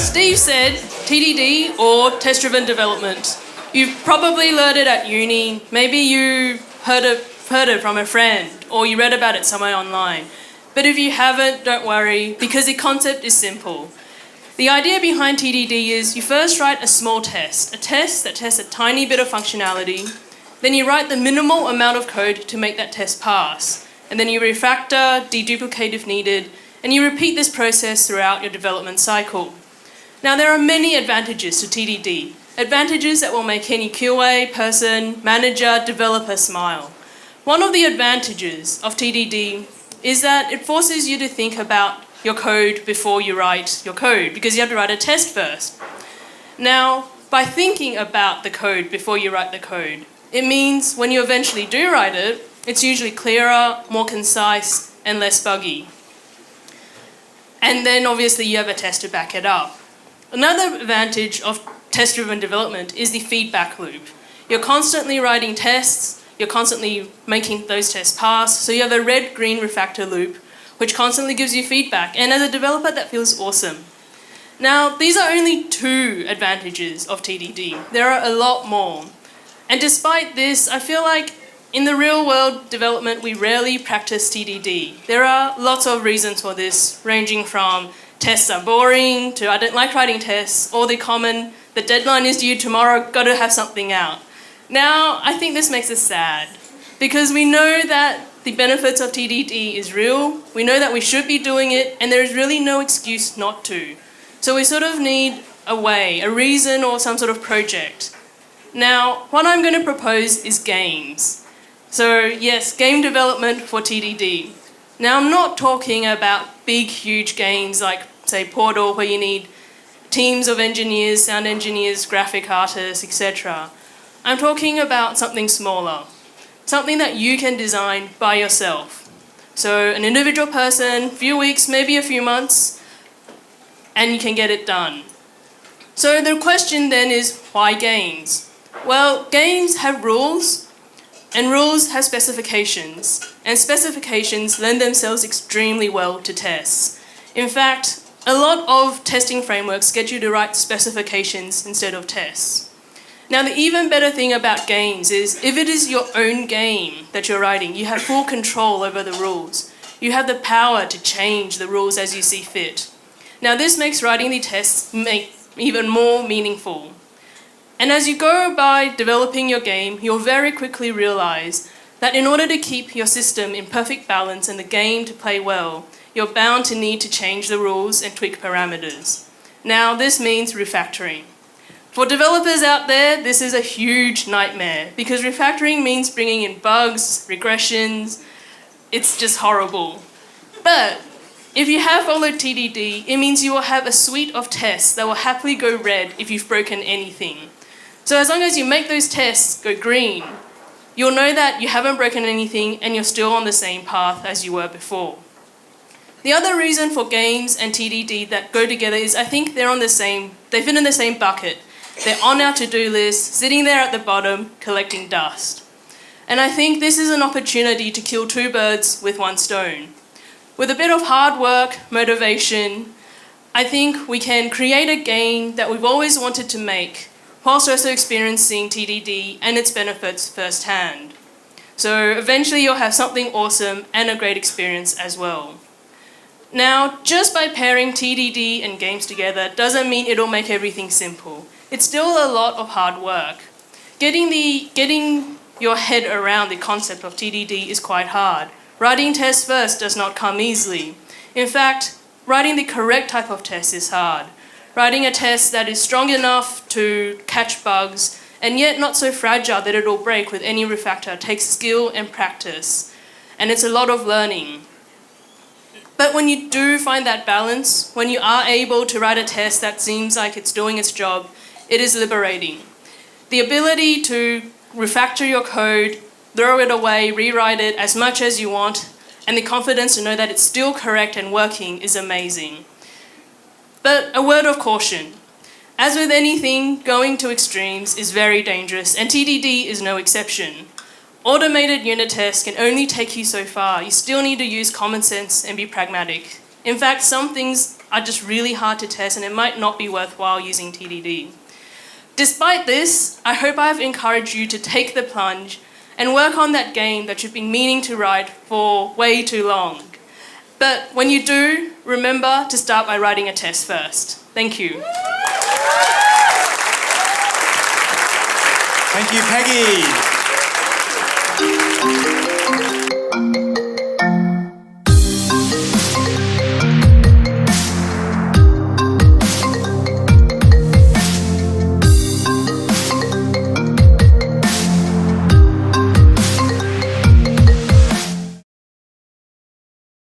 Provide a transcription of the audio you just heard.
Steve said TDD or test-driven development. You've probably learned it at uni, maybe you heard it from a friend, or you read about it somewhere online. But if you haven't, don't worry, because the concept is simple. The idea behind TDD is you first write a small test, a test that tests a tiny bit of functionality, then you write the minimal amount of code to make that test pass, and then you refactor, deduplicate if needed, and you repeat this process throughout your development cycle. Now, there are many advantages to TDD, advantages that will make any QA, person, manager, developer smile. One of the advantages of TDD is that it forces you to think about your code before you write your code, because you have to write a test first. Now, by thinking about the code before you write the code, it means when you eventually do write it, it's usually clearer, more concise, and less buggy. And then obviously you have a test to back it up. Another advantage of test-driven development is the feedback loop. You're constantly writing tests, you're constantly making those tests pass, so you have a red-green refactor loop, which constantly gives you feedback, and as a developer that feels awesome. Now, these are only 2 advantages of TDD. There are a lot more. And despite this, I feel like in the real world development, we rarely practice TDD. There are lots of reasons for this, ranging from tests are boring, to I don't like writing tests, or the common, the deadline is due tomorrow, got to have something out. Now, I think this makes us sad, because we know that the benefits of TDD is real, we know that we should be doing it, and there is really no excuse not to. So we sort of need a way, a reason, or some sort of project. Now, what I'm going to propose is games. So yes, game development for TDD. Now, I'm not talking about big, huge games like, say, Portal, where you need teams of engineers, sound engineers, graphic artists, etc. I'm talking about something smaller, something that you can design by yourself. So an individual person, few weeks, maybe a few months, and you can get it done. So the question then is, why games? Well, games have rules, and rules have specifications, and specifications lend themselves extremely well to tests. In fact, a lot of testing frameworks get you to write specifications instead of tests. Now, the even better thing about games is if it is your own game that you're writing, you have full control over the rules. You have the power to change the rules as you see fit. Now, this makes writing the tests even more meaningful. And as you go by developing your game, you'll very quickly realize that in order to keep your system in perfect balance and the game to play well, you're bound to need to change the rules and tweak parameters. Now, this means refactoring. For developers out there, this is a huge nightmare because refactoring means bringing in bugs, regressions. It's just horrible. But if you have followed TDD, it means you will have a suite of tests that will happily go red if you've broken anything. So as long as you make those tests go green, you'll know that you haven't broken anything and you're still on the same path as you were before. The other reason for games and TDD that go together is I think they fit in the same bucket. They're on our to-do list, sitting there at the bottom, collecting dust. And I think this is an opportunity to kill 2 birds with 1 stone. With a bit of hard work, motivation, I think we can create a game that we've always wanted to make, whilst also experiencing TDD and its benefits firsthand. So eventually you'll have something awesome and a great experience as well. Now, just by pairing TDD and games together doesn't mean it'll make everything simple. It's still a lot of hard work. Getting your head around the concept of TDD is quite hard. Writing tests first does not come easily. In fact, writing the correct type of test is hard. Writing a test that is strong enough to catch bugs and yet not so fragile that it'll break with any refactor takes skill and practice. And it's a lot of learning. But when you do find that balance, when you are able to write a test that seems like it's doing its job, it is liberating. The ability to refactor your code, throw it away, rewrite it as much as you want, and the confidence to know that it's still correct and working is amazing. But a word of caution. As with anything, going to extremes is very dangerous, and TDD is no exception. Automated unit tests can only take you so far. You still need to use common sense and be pragmatic. In fact, some things are just really hard to test and it might not be worthwhile using TDD. Despite this, I hope I've encouraged you to take the plunge and work on that game that you've been meaning to write for way too long. But when you do, remember to start by writing a test first. Thank you. Thank you, Peggy.